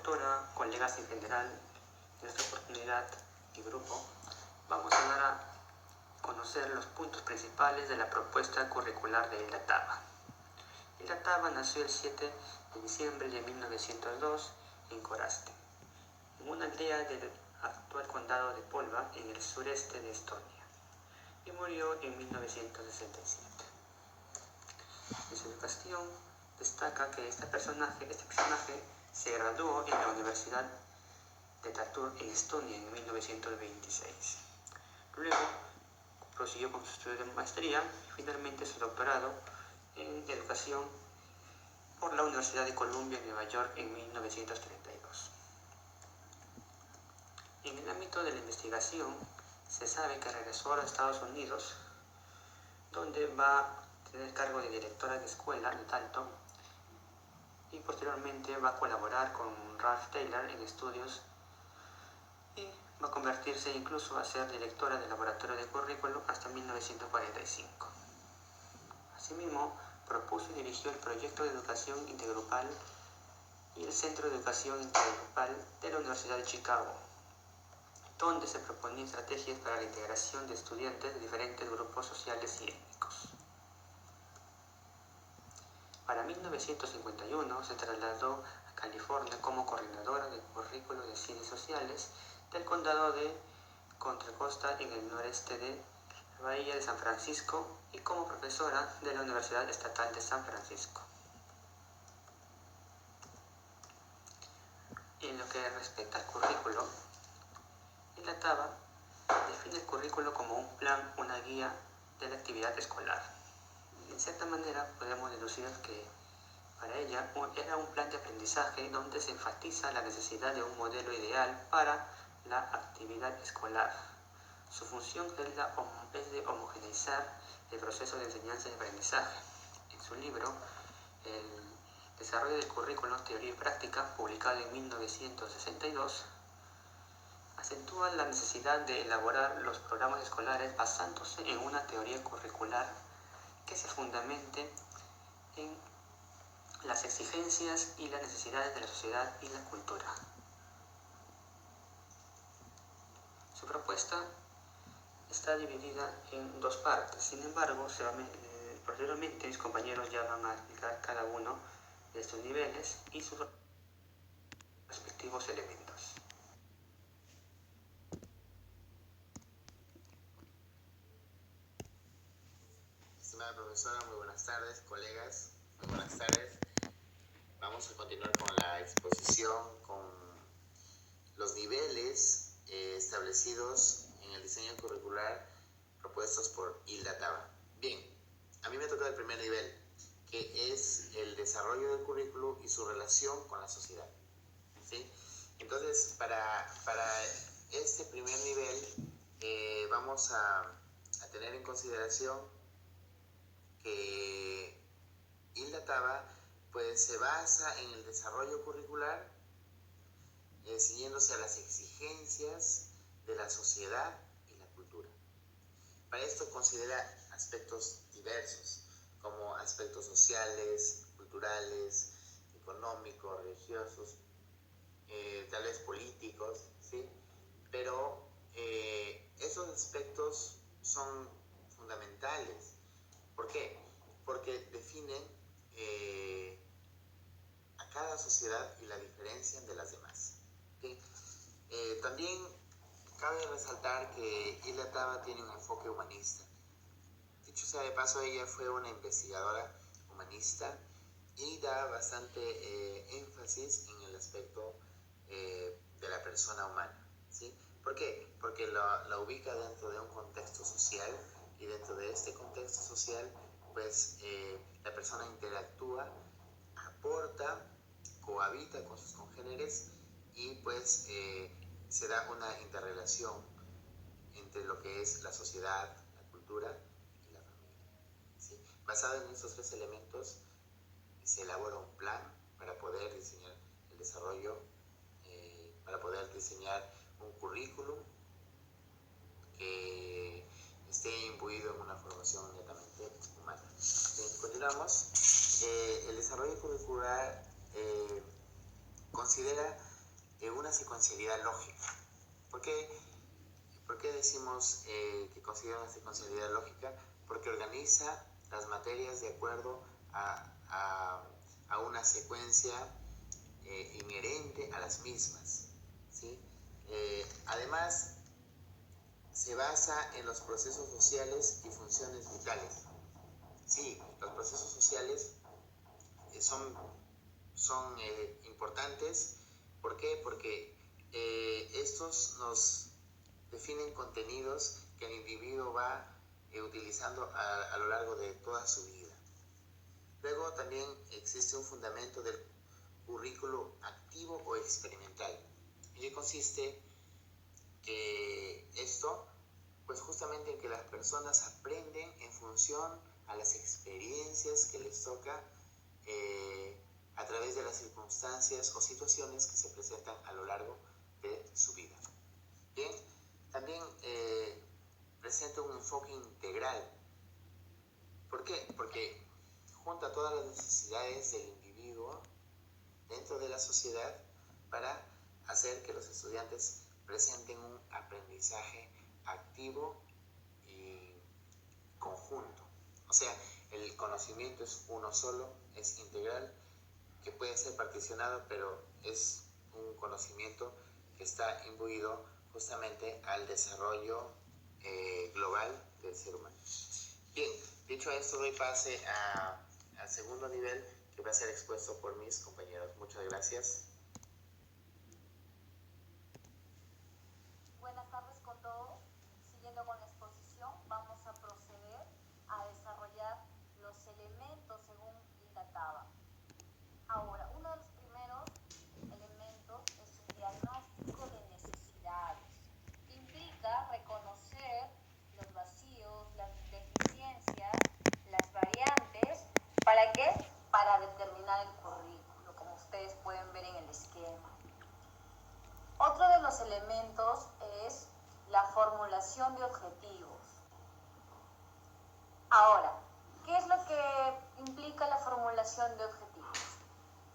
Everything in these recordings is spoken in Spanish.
doctora, colegas en general, en esta oportunidad y grupo, vamos a dar a conocer los puntos principales de la propuesta curricular de Hilda Taba. Hilda Taba nació el 7 de diciembre de 1902 en Coraste, en una aldea del actual condado de Polva, en el sureste de Estonia, y murió en 1967. En su educación destaca que este personaje se graduó en la Universidad de Tartu en Estonia en 1926. Luego prosiguió con su estudio de maestría y finalmente su doctorado en educación por la Universidad de Columbia en Nueva York en 1932. En el ámbito de la investigación, se sabe que regresó a los Estados Unidos, donde va a tener cargo de directora de escuela de Dalton, y posteriormente va a colaborar con Ralph Taylor en estudios y va a convertirse incluso a ser directora del laboratorio de currículo hasta 1945. Asimismo, propuso y dirigió el proyecto de educación intergrupal y el Centro de Educación Intergrupal de la Universidad de Chicago, donde se proponía estrategias para la integración de estudiantes de diferentes grupos sociales y étnicos. Para 1951 se trasladó a California como coordinadora del currículo de ciencias sociales del condado de Contra Costa en el noreste de la Bahía de San Francisco y como profesora de la Universidad Estatal de San Francisco. En lo que respecta al currículo, Hilda Taba define el currículo como un plan, una guía de la actividad escolar. En cierta manera podemos deducir que para ella era un plan de aprendizaje donde se enfatiza la necesidad de un modelo ideal para la actividad escolar. Su función es de homogeneizar el proceso de enseñanza y aprendizaje. En su libro, El desarrollo del currículo, teoría y práctica, publicado en 1962, acentúa la necesidad de elaborar los programas escolares basándose en una teoría curricular que se fundamente en las exigencias y las necesidades de la sociedad y la cultura. Su propuesta está dividida en dos partes, sin embargo, posteriormente mis compañeros ya van a explicar cada uno de estos niveles y sus respectivos elementos. Estimada profesora, muy buenas tardes, colegas, muy buenas tardes. Vamos a continuar con la exposición con los niveles establecidos en el diseño curricular propuestos por Hilda Taba. Bien, a mí me toca el primer nivel, que es el desarrollo del currículo y su relación con la sociedad, ¿sí? Entonces, para este primer nivel vamos a tener en consideración que Hilda Taba pues se basa en el desarrollo curricular ciñéndose a las exigencias de la sociedad y la cultura. Para esto considera aspectos diversos, como aspectos sociales, culturales, económicos, religiosos, tal vez políticos, ¿sí? Pero esos aspectos son fundamentales. ¿Por qué? Porque definen a cada sociedad y la diferencian de las demás. ¿Sí? También cabe resaltar que Hilda Taba tiene un enfoque humanista. Dicho sea de paso, ella fue una investigadora humanista y da bastante énfasis en el aspecto de la persona humana, ¿sí? ¿Por qué? Porque la ubica dentro de un contexto social y dentro de este contexto social pues la persona interactúa, aporta, cohabita con sus congéneres y pues se da una interrelación entre lo que es la sociedad, la cultura y la familia, ¿sí? Basado en estos tres elementos se elabora un plan para poder diseñar el desarrollo, para poder diseñar un currículum que esté imbuido en una formación netamente humana. Continuamos. El desarrollo curricular considera una secuencialidad lógica. ¿Por qué decimos que considera una secuencialidad lógica? Porque organiza las materias de acuerdo a una secuencia inherente a las mismas, ¿sí? Además, se basa en los procesos sociales y funciones vitales. Sí, los procesos sociales son importantes. ¿Por qué? Porque estos nos definen contenidos que el individuo va utilizando a lo largo de toda su vida. Luego también existe un fundamento del currículo activo o experimental. ¿En qué consiste esto? Pues justamente en que las personas aprenden en función a las experiencias que les toca a través de las circunstancias o situaciones que se presentan a lo largo de su vida. Bien, también presenta un enfoque integral. ¿Por qué? Porque junta todas las necesidades del individuo dentro de la sociedad para hacer que los estudiantes presenten un aprendizaje activo y conjunto. O sea, el conocimiento es uno solo, es integral, que puede ser particionado, pero es un conocimiento que está imbuido justamente al desarrollo global del ser humano. Bien, dicho esto, doy pase al segundo nivel que va a ser expuesto por mis compañeros. Muchas gracias. Buenas tardes con todos. Siguiendo con la exposición, vamos a proceder a desarrollar los elementos según Hilda Taba. Ahora, uno de los primeros elementos es un diagnóstico de necesidades. Implica reconocer los vacíos, las deficiencias, las variantes. ¿Para qué? Para determinar el currículo, como ustedes pueden ver en el esquema. Otro de los elementos es la formulación de objetivos. Ahora, ¿qué es lo que implica la formulación de objetivos?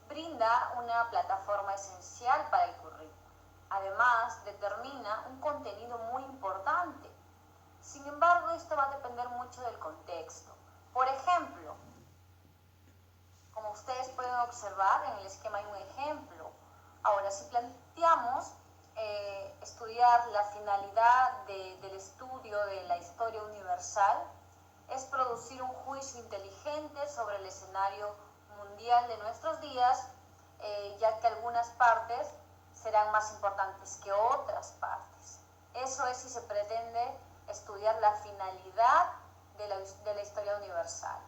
Brinda una plataforma esencial para el currículo. Además, determina un contenido muy importante. Sin embargo, esto va a depender mucho del contexto. Por ejemplo, como ustedes pueden observar, en el esquema hay un ejemplo. Ahora, si planteamos estudiar la finalidad del estudio de la historia universal, es producir un juicio inteligente sobre el escenario mundial de nuestros días, ya que algunas partes serán más importantes que otras partes. Eso es si se pretende estudiar la finalidad de la historia universal.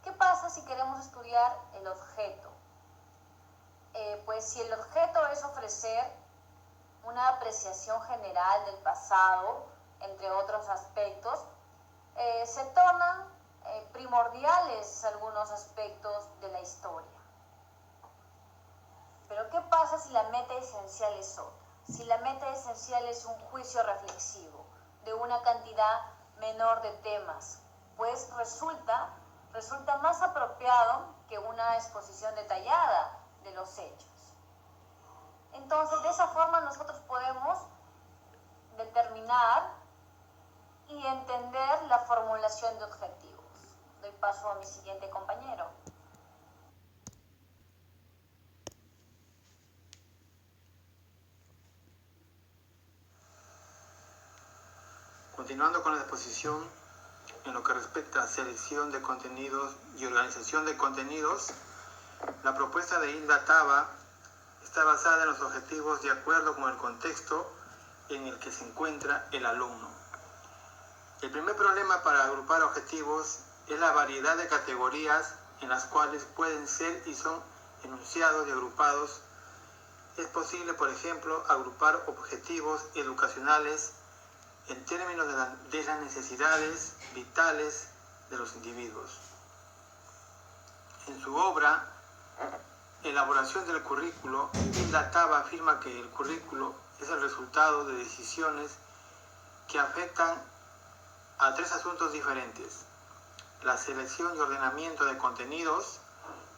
¿Qué pasa si queremos estudiar el objeto? Pues si el objeto es ofrecer una apreciación general del pasado, entre otros aspectos, se tornan primordiales algunos aspectos de la historia. Pero ¿qué pasa si la meta esencial es otra? Si la meta esencial es un juicio reflexivo de una cantidad menor de temas, pues resulta más apropiado que una exposición detallada de los hechos. Entonces, de esa forma nosotros podemos determinar y entender la formulación de objetivos. Doy paso a mi siguiente compañero. Continuando con la exposición, en lo que respecta a selección de contenidos y organización de contenidos, la propuesta de Hilda Taba está basada en los objetivos de acuerdo con el contexto en el que se encuentra el alumno. El primer problema para agrupar objetivos es la variedad de categorías en las cuales pueden ser y son enunciados y agrupados. Es posible, por ejemplo, agrupar objetivos educacionales en términos de las necesidades vitales de los individuos. En su obra, Elaboración del currículo, Hilda Taba afirma que el currículo es el resultado de decisiones que afectan a tres asuntos diferentes: la selección y ordenamiento de contenidos,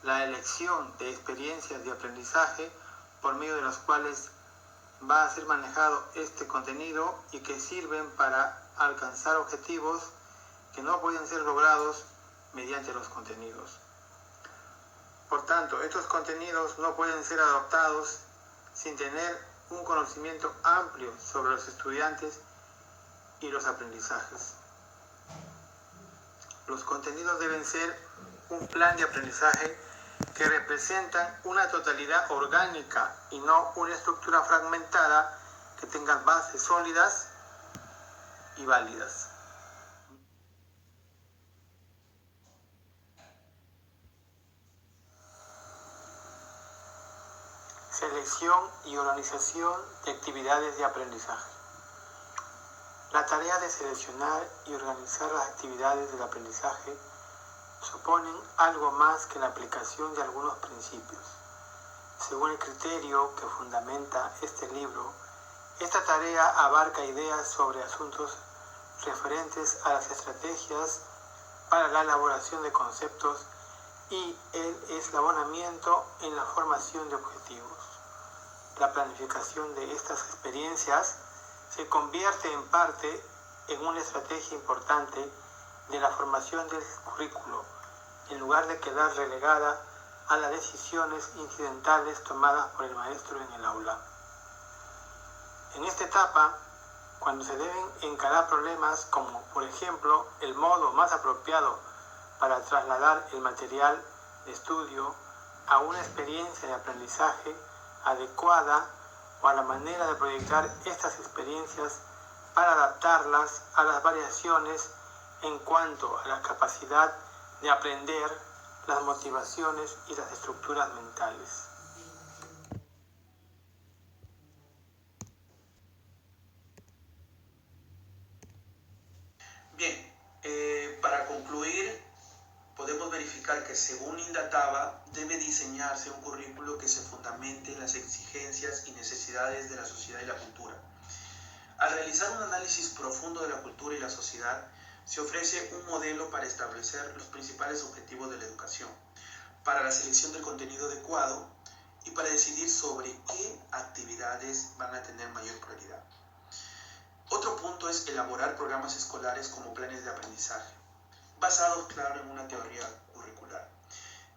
la elección de experiencias de aprendizaje por medio de las cuales va a ser manejado este contenido y que sirven para alcanzar objetivos que no pueden ser logrados mediante los contenidos. Por tanto, estos contenidos no pueden ser adoptados sin tener un conocimiento amplio sobre los estudiantes y los aprendizajes. Los contenidos deben ser un plan de aprendizaje que representan una totalidad orgánica y no una estructura fragmentada que tenga bases sólidas y válidas. Selección y organización de actividades de aprendizaje. La tarea de seleccionar y organizar las actividades del aprendizaje suponen algo más que la aplicación de algunos principios. Según el criterio que fundamenta este libro, esta tarea abarca ideas sobre asuntos referentes a las estrategias para la elaboración de conceptos y el eslabonamiento en la formación de objetivos. La planificación de estas experiencias se convierte en parte en una estrategia importante de la formación del currículo, en lugar de quedar relegada a las decisiones incidentales tomadas por el maestro en el aula. En esta etapa, cuando se deben encarar problemas como, por ejemplo, el modo más apropiado para trasladar el material de estudio a una experiencia de aprendizaje adecuada o a la manera de proyectar estas experiencias para adaptarlas a las variaciones en cuanto a la capacidad de aprender, las motivaciones y las estructuras mentales. Bien, para concluir, podemos verificar que según Indataba debe diseñarse un currículo que se fundamente en las exigencias y necesidades de la sociedad y la cultura. Al realizar un análisis profundo de la cultura y la sociedad, se ofrece un modelo para establecer los principales objetivos de la educación, para la selección del contenido adecuado y para decidir sobre qué actividades van a tener mayor prioridad. Otro punto es elaborar programas escolares como planes de aprendizaje, basados, claro, en una teoría curricular.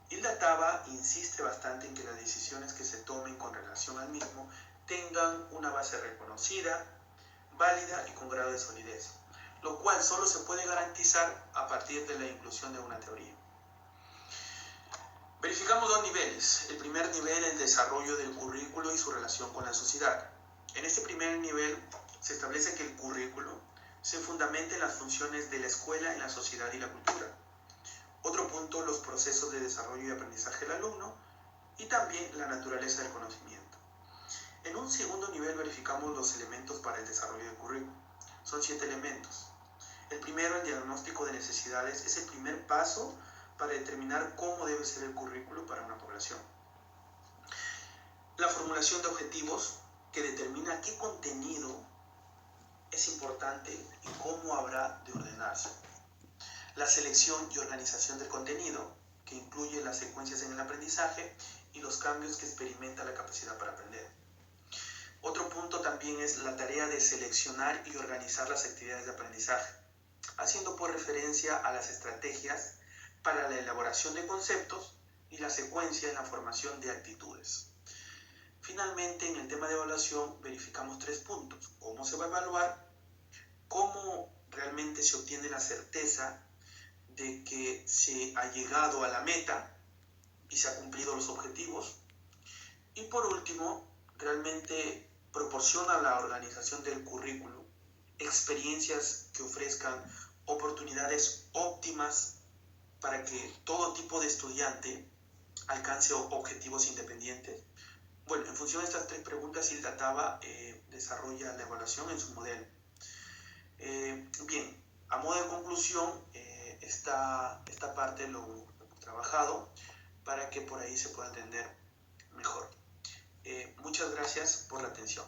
Indataba insiste bastante en que las decisiones que se tomen con relación al mismo tengan una base reconocida, válida y con grado de solidez, lo cual solo se puede garantizar a partir de la inclusión de una teoría. Verificamos dos niveles. El primer nivel, el desarrollo del currículo y su relación con la sociedad. En este primer nivel se establece que el currículo se fundamenta en las funciones de la escuela en la sociedad y la cultura. Otro punto, los procesos de desarrollo y aprendizaje del alumno y también la naturaleza del conocimiento. En un segundo nivel verificamos los elementos para el desarrollo del currículo. Son 7 elementos. El primero, el diagnóstico de necesidades, es el primer paso para determinar cómo debe ser el currículo para una población. La formulación de objetivos, que determina qué contenido es importante y cómo habrá de ordenarse. La selección y organización del contenido, que incluye las secuencias en el aprendizaje y los cambios que experimenta la capacidad para aprender. Otro punto también es la tarea de seleccionar y organizar las actividades de aprendizaje, haciendo por referencia a las estrategias para la elaboración de conceptos y la secuencia en la formación de actitudes. Finalmente, en el tema de evaluación verificamos 3 puntos. ¿Cómo se va a evaluar? ¿Cómo realmente se obtiene la certeza de que se ha llegado a la meta y se han cumplido los objetivos? Y por último, realmente proporciona la organización del currículo experiencias que ofrezcan oportunidades óptimas para que todo tipo de estudiante alcance objetivos independientes. Bueno, en función de estas 3 preguntas, Indataba desarrolla la evaluación en su modelo. Bien, a modo de conclusión, esta parte lo hemos trabajado para que por ahí se pueda entender mejor. Muchas gracias por la atención.